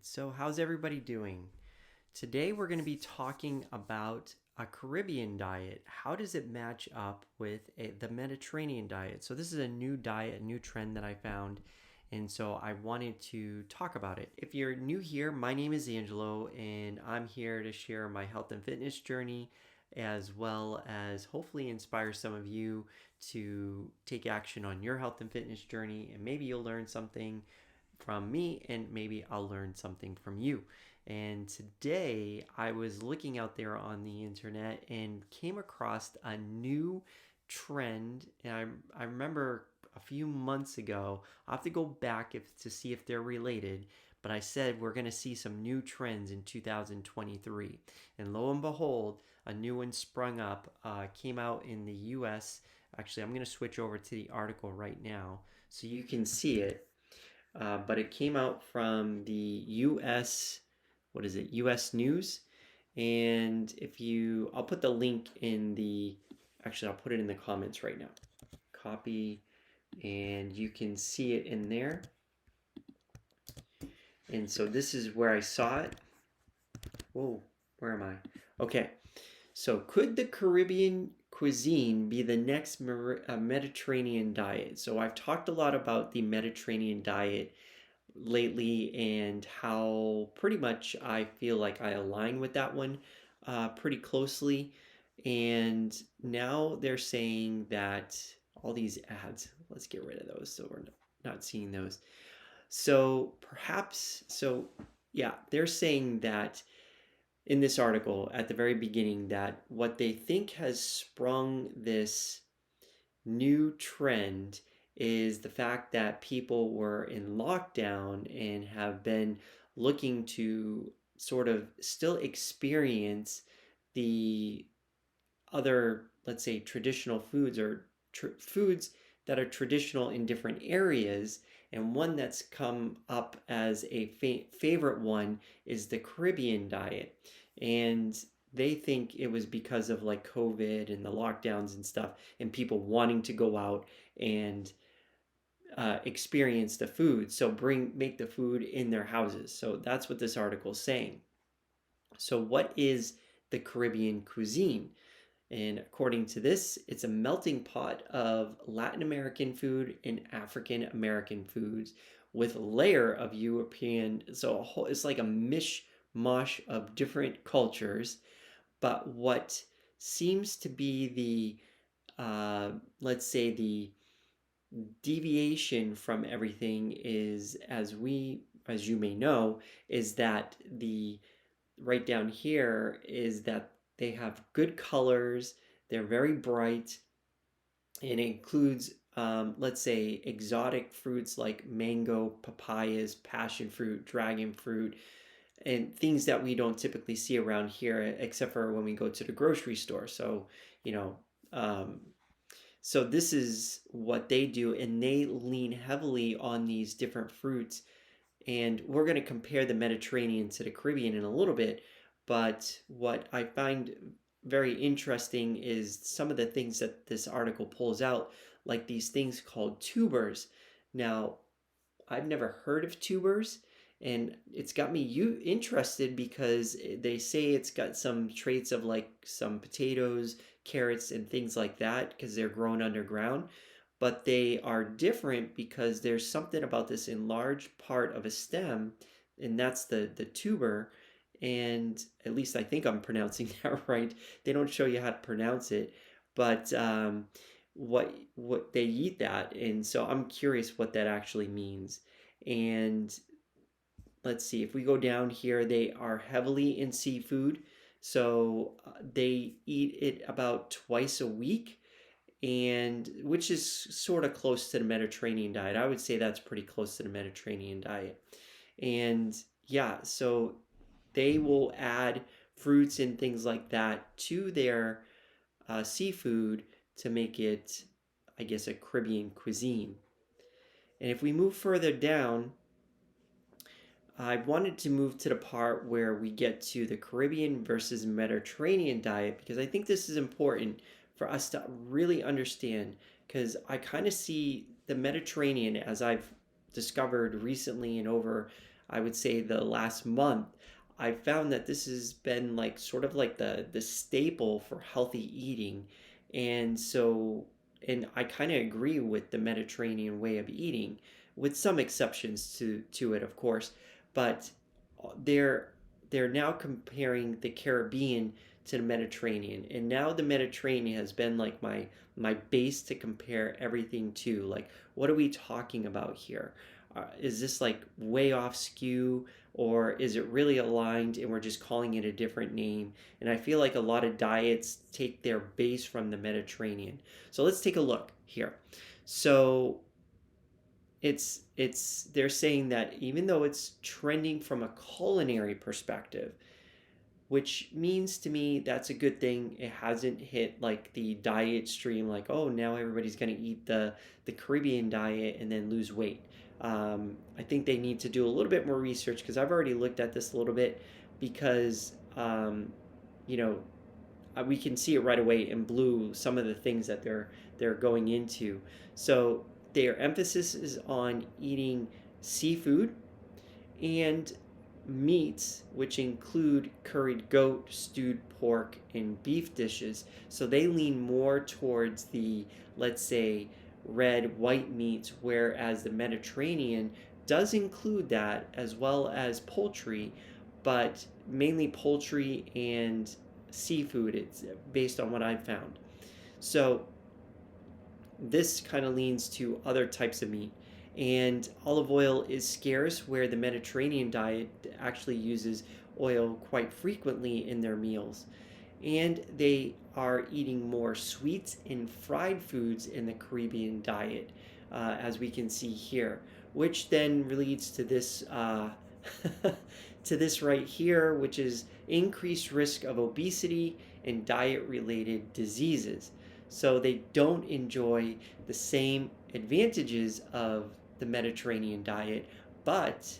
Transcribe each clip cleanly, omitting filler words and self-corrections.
So, how's everybody doing? Today, we're going to be talking about a Caribbean diet. How does it match up with the Mediterranean diet? So, this is a new diet, a new trend that I found. And so, I wanted to talk about it. If you're new here, my name is Angelo, and I'm here to share my health and fitness journey, as well as hopefully inspire some of you to take action on your health and fitness journey. And maybe you'll learn something from me, and maybe I'll learn something from you. And today I was looking out there on the internet and came across a new trend. And I remember a few months ago, I'll have to go back to see if they're related, but I said we're going to see some new trends in 2023. And lo and behold, a new one sprung up, came out in the US. Actually, I'm going to switch over to the article right now so you can see it. But it came out from the U.S. What is it? U.S. News. And I'll put the link in the. Actually, I'll put it in the comments right now. Copy, and you can see it in there. And so this is where I saw it. Whoa, where am I? Okay. So could the Caribbean cuisine be the next Mediterranean diet? So I've talked a lot about the Mediterranean diet lately and how pretty much I feel like I align with that one pretty closely. And now they're saying that all these ads, let's get rid of those so we're not seeing those. Yeah, they're saying that in this article at the very beginning that what they think has sprung this new trend is the fact that people were in lockdown and have been looking to sort of still experience the other, let's say, traditional foods or foods that are traditional in different areas. And one that's come up as a favorite one is the Caribbean diet. And they think it was because of like COVID and the lockdowns and stuff, and people wanting to go out and experience the food. So make the food in their houses. So that's what this article is saying. So what is the Caribbean cuisine? And according to this, it's a melting pot of Latin American food and African American foods with a layer of European. So it's like a mishmash of different cultures. But what seems to be let's say, the deviation from everything is, as you may know, is that the right down here is that they have good colors, they're very bright, and it includes, let's say, exotic fruits like mango, papayas, passion fruit, dragon fruit, and things that we don't typically see around here except for when we go to the grocery store. So, you know, so this is what they do, and they lean heavily on these different fruits. And we're going to compare the Mediterranean to the Caribbean in a little bit. But what I find very interesting is some of the things that this article pulls out, like these things called tubers. Now, I've never heard of tubers, and it's got me interested because they say it's got some traits of like some potatoes, carrots, and things like that because they're grown underground. But they are different because there's something about this enlarged part of a stem, and that's the tuber. And at least I think I'm pronouncing that right. They don't show you how to pronounce it, but what they eat that, and so I'm curious what that actually means. And let's see, if we go down here, they are heavily in seafood, so they eat it about twice a week, and which is sort of close to the Mediterranean diet. I would say that's pretty close to the Mediterranean diet. And yeah, so they will add fruits and things like that to their seafood to make it, I guess, a Caribbean cuisine. And if we move further down, I wanted to move to the part where we get to the Caribbean versus Mediterranean diet because I think this is important for us to really understand, because I kind of see the Mediterranean, as I've discovered recently and over I would say the last month, I found that this has been like sort of like the staple for healthy eating. And so, and I kind of agree with the Mediterranean way of eating, with some exceptions to it, of course. But they're they're now comparing the Caribbean to the Mediterranean, and now the Mediterranean has been like my base to compare everything to. Like, what are we talking about here? Is this like way off skew, or is it really aligned and we're just calling it a different name? And I feel like a lot of diets take their base from the Mediterranean. So let's take a look here. So it's they're saying that even though it's trending from a culinary perspective, which means to me that's a good thing. It hasn't hit like the diet stream, like, oh, now everybody's going to eat the Caribbean diet and then lose weight. I think they need to do a little bit more research, because I've already looked at this a little bit, because you know, we can see it right away in blue, some of the things that they're going into. So their emphasis is on eating seafood and meats, which include curried goat, stewed pork, and beef dishes. So they lean more towards the, let's say, red, white meats, whereas the Mediterranean does include that, as well as poultry, but mainly poultry and seafood. It's based on what I've found. So this kind of leans to other types of meat. And olive oil is scarce, where the Mediterranean diet actually uses oil quite frequently in their meals. And they are eating more sweets and fried foods in the Caribbean diet, as we can see here, which then leads to this to this right here, which is increased risk of obesity and diet-related diseases. So they don't enjoy the same advantages of the Mediterranean diet, but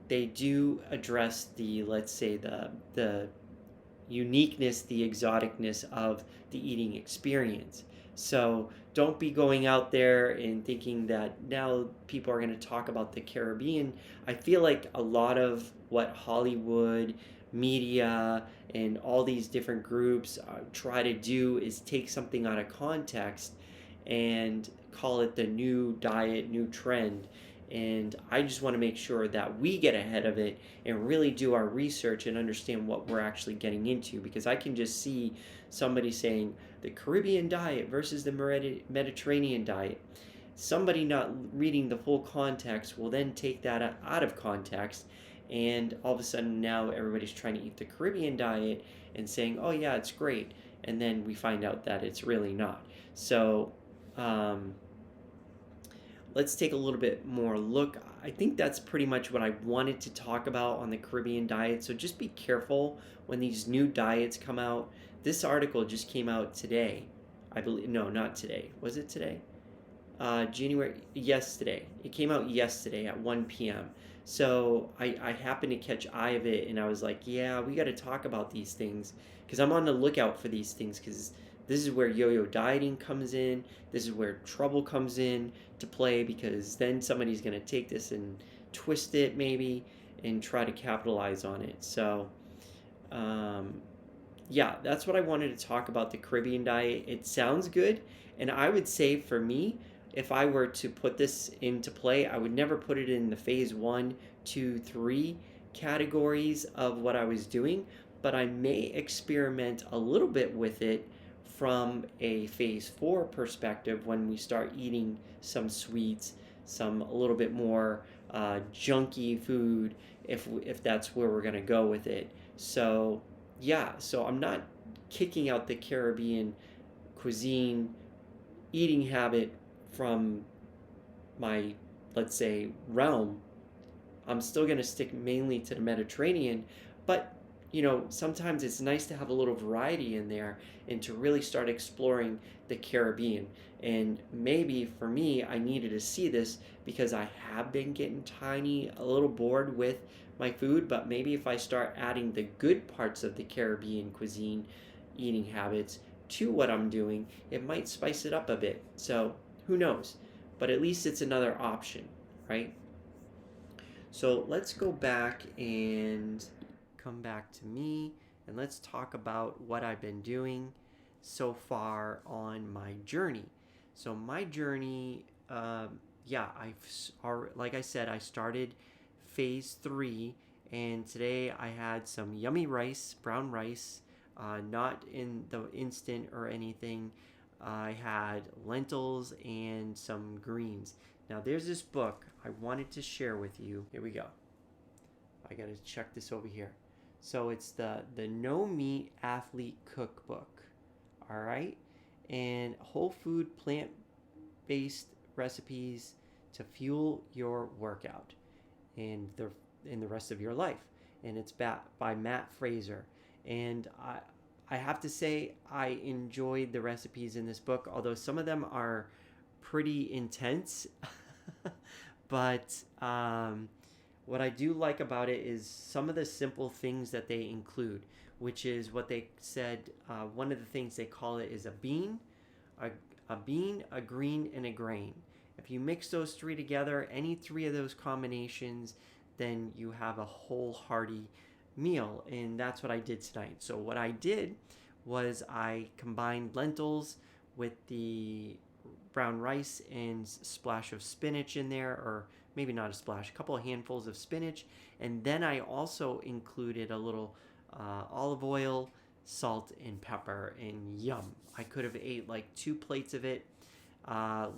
they do address the, let's say, the uniqueness, the exoticness of the eating experience. So don't be going out there and thinking that now people are going to talk about the Caribbean. I feel like a lot of what Hollywood, media, and all these different groups try to do is take something out of context and call it the new diet, new trend. And I just want to make sure that we get ahead of it and really do our research and understand what we're actually getting into, because I can just see somebody saying the Caribbean diet versus the Mediterranean diet. Somebody not reading the full context will then take that out of context, and all of a sudden now everybody's trying to eat the Caribbean diet and saying, oh yeah, it's great. And then we find out that it's really not. So, let's take a little bit more look. I think that's pretty much what I wanted to talk about on the Caribbean diet. So just be careful when these new diets come out. This article just came out today. I believe, no, not today. Was it today? Yesterday. It came out yesterday at 1 p.m. So I happened to catch eye of it, and I was like, yeah, we got to talk about these things, because I'm on the lookout for these things, because this is where yo-yo dieting comes in. This is where trouble comes in to play, because then somebody's going to take this and twist it maybe and try to capitalize on it. So yeah, that's what I wanted to talk about, the Caribbean diet. It sounds good, and I would say for me, if I were to put this into play, I would never put it in the phase 1, 2, 3 categories of what I was doing, but I may experiment a little bit with it from a phase 4 perspective, when we start eating some sweets, some a little bit more junky food, if that's where we're going to go with it. So yeah, so I'm not kicking out the Caribbean cuisine eating habit from my, let's say, realm. I'm still going to stick mainly to the Mediterranean, but sometimes it's nice to have a little variety in there and to really start exploring the Caribbean. And maybe for me, I needed to see this because I have been getting a little bored with my food, but maybe if I start adding the good parts of the Caribbean cuisine eating habits to what I'm doing, it might spice it up a bit. So who knows? But at least it's another option, right? So let's go back and come back to me, and let's talk about what I've been doing so far on my journey. So my journey, yeah, like I said, I started phase 3, and today I had some yummy rice, brown rice, not in the instant or anything. I had lentils and some greens. Now, there's this book I wanted to share with you. Here we go. I gotta check this over here. So it's the No Meat Athlete Cookbook. All right, and whole food plant based recipes to fuel your workout and the rest of your life. And it's by Matt Fraser. And I have to say I enjoyed the recipes in this book, although some of them are pretty intense. But what I do like about it is some of the simple things that they include, which is what they said. One of the things they call it is a, a bean, a green, and a grain. If you mix those three together, any three of those combinations, then you have a whole hearty meal. And that's what I did tonight. So, what I did was I combined lentils with the brown rice and splash of spinach in there, or maybe not a splash, a couple of handfuls of spinach. And then I also included a little olive oil, salt, and pepper, and yum. I could have ate like 2 plates of it. I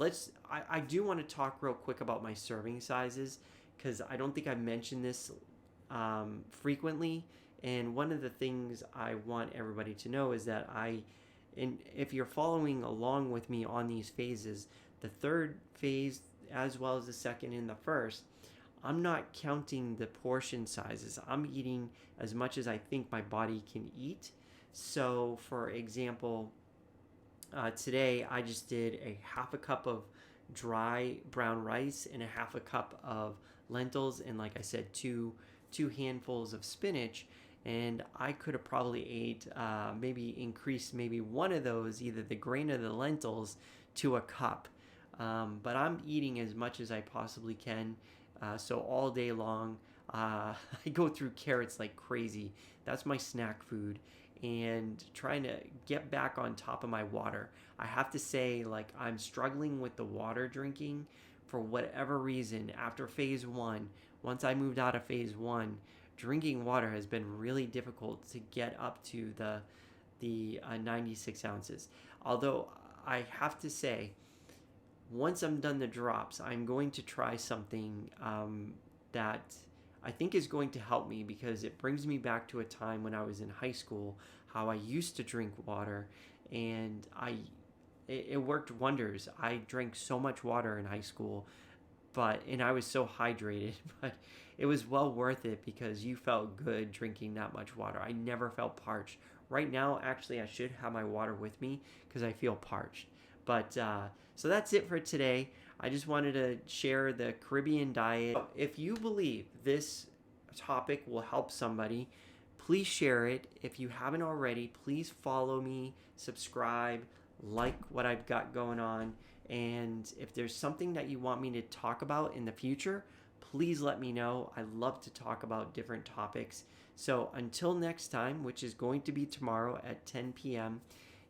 do want to talk real quick about my serving sizes because I don't think I mentioned this frequently. And one of the things I want everybody to know is that and if you're following along with me on these phases, the third phase as well as the second and the first, I'm not counting the portion sizes. I'm eating as much as I think my body can eat. So, for example, today I just did a half a cup of dry brown rice and a half a cup of lentils, and like I said, two handfuls of spinach. And I could have probably ate maybe increased maybe one of those, either the grain or the lentils, to a cup. But I'm eating as much as I possibly can. So all day long, I go through carrots like crazy. That's my snack food. And trying to get back on top of my water. I have to say, like, I'm struggling with the water drinking for whatever reason. After phase 1, once I moved out of phase 1, drinking water has been really difficult to get up to the 96 ounces. Although I have to say, once I'm done the drops, I'm going to try something that I think is going to help me because it brings me back to a time when I was in high school, how I used to drink water, and it worked wonders. I drank so much water in high school, and I was so hydrated, but it was well worth it because you felt good drinking that much water. I never felt parched. Right now, actually, I should have my water with me because I feel parched. But so that's it for today. I just wanted to share the Caribbean diet. If you believe this topic will help somebody, please share it. If you haven't already, please follow me, subscribe, like what I've got going on. And if there's something that you want me to talk about in the future, please let me know. I love to talk about different topics. So until next time, which is going to be tomorrow at 10 p.m.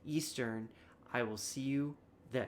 Eastern, I will see you then.